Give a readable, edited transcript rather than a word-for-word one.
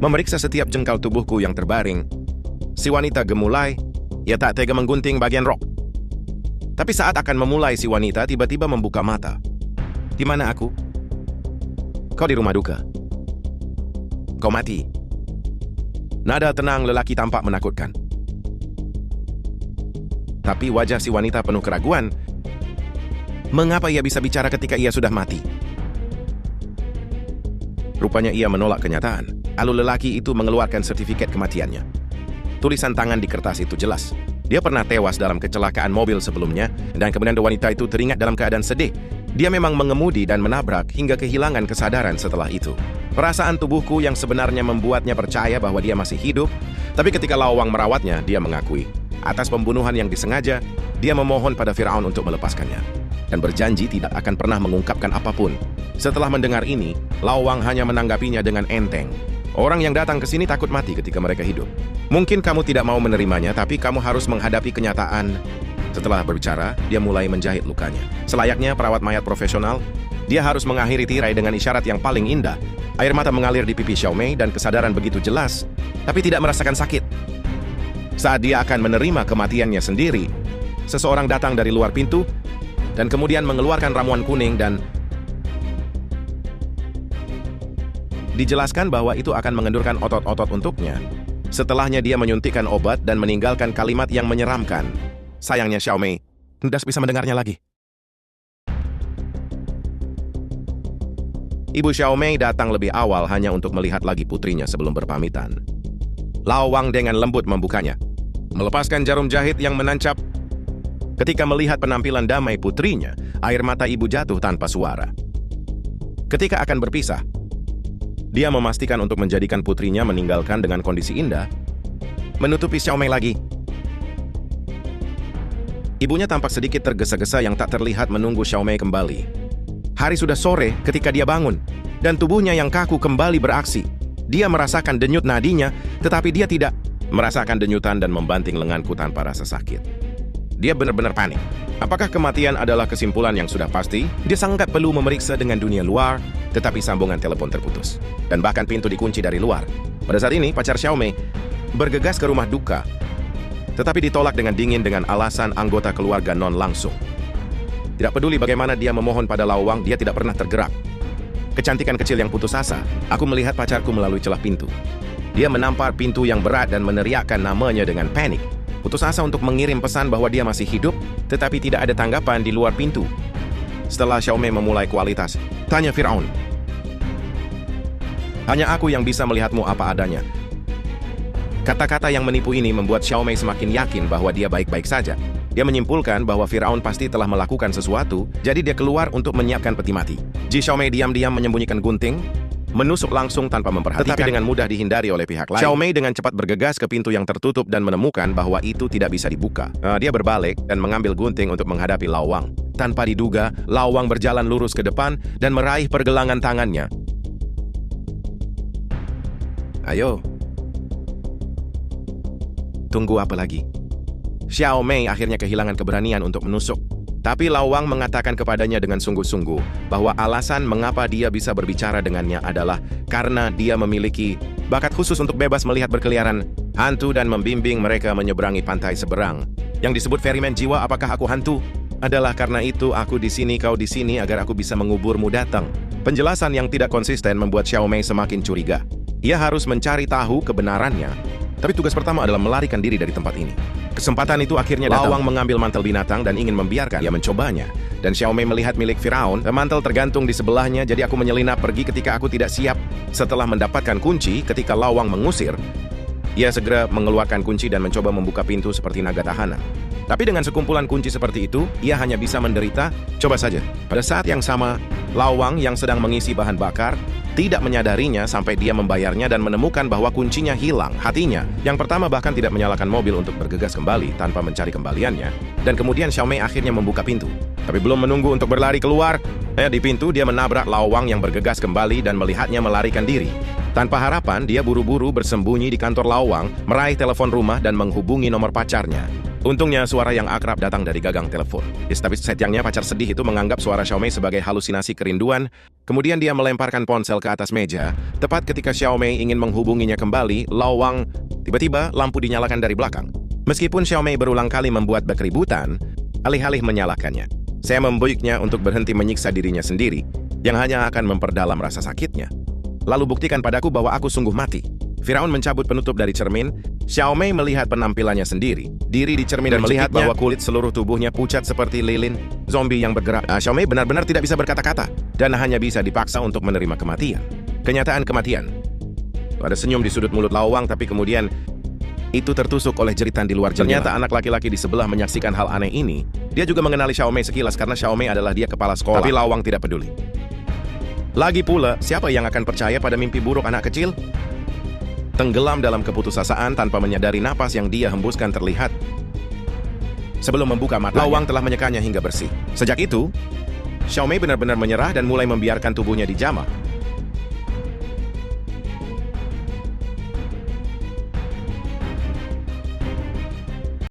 memeriksa setiap jengkal tubuhku yang terbaring. Si wanita gemulai, ia tak tega menggunting bagian rok. Tapi saat akan memulai, si wanita tiba-tiba membuka mata. Di mana aku? Kau di rumah duka. Kau mati. Nada tenang lelaki tampak menakutkan. Tapi wajah si wanita penuh keraguan. Mengapa ia bisa bicara ketika ia sudah mati? Rupanya ia menolak kenyataan. Lalu lelaki itu mengeluarkan sertifikat kematiannya. Tulisan tangan di kertas itu jelas. Dia pernah tewas dalam kecelakaan mobil sebelumnya, dan kemudian wanita itu teringat dalam keadaan sedih. Dia memang mengemudi dan menabrak hingga kehilangan kesadaran setelah itu. Perasaan tubuhku yang sebenarnya membuatnya percaya bahwa dia masih hidup, tapi ketika Lawang merawatnya, dia mengakui. Atas pembunuhan yang disengaja, dia memohon pada Firaun untuk melepaskannya, dan berjanji tidak akan pernah mengungkapkan apapun. Setelah mendengar ini, Lawang hanya menanggapinya dengan enteng. Orang yang datang ke sini takut mati ketika mereka hidup. Mungkin kamu tidak mau menerimanya, tapi kamu harus menghadapi kenyataan. Setelah berbicara, dia mulai menjahit lukanya. Selayaknya perawat mayat profesional, dia harus mengakhiri tirai dengan isyarat yang paling indah. Air mata mengalir di pipi Xiaomei dan kesadaran begitu jelas, tapi tidak merasakan sakit. Saat dia akan menerima kematiannya sendiri, seseorang datang dari luar pintu dan kemudian mengeluarkan ramuan kuning dan dijelaskan bahwa itu akan mengendurkan otot-otot untuknya. Setelahnya dia menyuntikkan obat dan meninggalkan kalimat yang menyeramkan. Sayangnya Xiaomei tidak bisa mendengarnya lagi. Ibu Xiaomei datang lebih awal hanya untuk melihat lagi putrinya sebelum berpamitan. Lawang dengan lembut membukanya, melepaskan jarum jahit yang menancap. Ketika melihat penampilan damai putrinya, air mata ibu jatuh tanpa suara. Ketika akan berpisah, dia memastikan untuk menjadikan putrinya meninggalkan dengan kondisi indah, menutupi Xiaomei lagi. Ibunya tampak sedikit tergesa-gesa yang tak terlihat menunggu Xiaomei kembali. Hari sudah sore ketika dia bangun, dan tubuhnya yang kaku kembali beraksi. Dia merasakan denyut nadinya, tetapi dia tidak merasakan denyutan dan membanting lenganku tanpa rasa sakit. Dia benar-benar panik. Apakah kematian adalah kesimpulan yang sudah pasti? Dia sangat perlu memeriksa dengan dunia luar, tetapi sambungan telepon terputus. Dan bahkan pintu dikunci dari luar. Pada saat ini, pacar Xiaomei bergegas ke rumah duka, tetapi ditolak dengan dingin dengan alasan anggota keluarga non langsung. Tidak peduli bagaimana dia memohon pada Lawang, dia tidak pernah tergerak. Kecantikan kecil yang putus asa, aku melihat pacarku melalui celah pintu. Dia menampar pintu yang berat dan meneriakkan namanya dengan panik. Putus asa untuk mengirim pesan bahwa dia masih hidup, tetapi tidak ada tanggapan di luar pintu. Setelah Xiaomei memulai kualitas, tanya Firaun. Hanya aku yang bisa melihatmu apa adanya. Kata-kata yang menipu ini membuat Xiaomei semakin yakin bahwa dia baik-baik saja. Dia menyimpulkan bahwa Firaun pasti telah melakukan sesuatu, jadi dia keluar untuk menyiapkan peti mati. Xiaomei diam-diam menyembunyikan gunting, menusuk langsung tanpa memperhatikan, tetapi dengan mudah dihindari oleh pihak lain. Xiaomei dengan cepat bergegas ke pintu yang tertutup dan menemukan bahwa itu tidak bisa dibuka. Dia berbalik dan mengambil gunting untuk menghadapi Lawang. Tanpa diduga, Lawang berjalan lurus ke depan dan meraih pergelangan tangannya. Ayo. Tunggu apa lagi? Xiaomei akhirnya kehilangan keberanian untuk menusuk. Tapi Lawang mengatakan kepadanya dengan sungguh-sungguh bahwa alasan mengapa dia bisa berbicara dengannya adalah karena dia memiliki bakat khusus untuk bebas melihat berkeliaran hantu dan membimbing mereka menyeberangi pantai seberang. Yang disebut ferryman jiwa, apakah aku hantu? Adalah karena itu aku di sini, kau di sini, agar aku bisa menguburmu datang. Penjelasan yang tidak konsisten membuat Xiaomei semakin curiga. Ia harus mencari tahu kebenarannya. Tapi tugas pertama adalah melarikan diri dari tempat ini. Kesempatan itu akhirnya datang. Lawang mengambil mantel binatang dan ingin membiarkan ia mencobanya. Dan Xiaomei melihat milik Firaun, mantel tergantung di sebelahnya, jadi aku menyelinap pergi ketika aku tidak siap. Setelah mendapatkan kunci, ketika Lawang mengusir, ia segera mengeluarkan kunci dan mencoba membuka pintu seperti naga tahanan. Tapi dengan sekumpulan kunci seperti itu, ia hanya bisa menderita. Coba saja. Pada saat yang sama, Lawang yang sedang mengisi bahan bakar tidak menyadarinya sampai dia membayarnya dan menemukan bahwa kuncinya hilang. Hatinya, yang pertama bahkan tidak menyalakan mobil untuk bergegas kembali tanpa mencari kembaliannya. Dan kemudian Xiaomei akhirnya membuka pintu. Tapi belum menunggu untuk berlari keluar, di pintu dia menabrak Lawang yang bergegas kembali dan melihatnya melarikan diri. Tanpa harapan, dia buru-buru bersembunyi di kantor Lawang, meraih telepon rumah dan menghubungi nomor pacarnya. Untungnya suara yang akrab datang dari gagang telepon. Tapi sayangnya pacar sedih itu menganggap suara Xiaomei sebagai halusinasi kerinduan. Kemudian dia melemparkan ponsel ke atas meja. Tepat ketika Xiaomei ingin menghubunginya kembali, Lao Wang tiba-tiba lampu dinyalakan dari belakang. Meskipun Xiaomei berulang kali membuat keributan, alih-alih menyalahkannya, saya membuyuknya untuk berhenti menyiksa dirinya sendiri, yang hanya akan memperdalam rasa sakitnya. Lalu buktikan padaku bahwa aku sungguh mati. Firaun mencabut penutup dari cermin. Xiaomei melihat penampilannya sendiri. Diri di cermin dan melihat bahwa kulit seluruh tubuhnya pucat seperti lilin zombie yang bergerak. Xiaomei benar-benar tidak bisa berkata-kata dan hanya bisa dipaksa untuk menerima kematian. Kenyataan kematian. Ada senyum di sudut mulut Lao Wang, tapi kemudian itu tertusuk oleh jeritan di luar jendela. Ternyata anak laki-laki di sebelah menyaksikan hal aneh ini. Dia juga mengenali Xiaomei sekilas karena Xiaomei adalah dia kepala sekolah. Tapi Lao Wang tidak peduli. Lagi pula, siapa yang akan percaya pada mimpi buruk anak kecil? Tenggelam dalam keputusasaan tanpa menyadari napas yang dia hembuskan terlihat. Sebelum membuka mata, Lao Wang telah menyekanya hingga bersih. Sejak itu, Xiaomei benar-benar menyerah dan mulai membiarkan tubuhnya dijamah.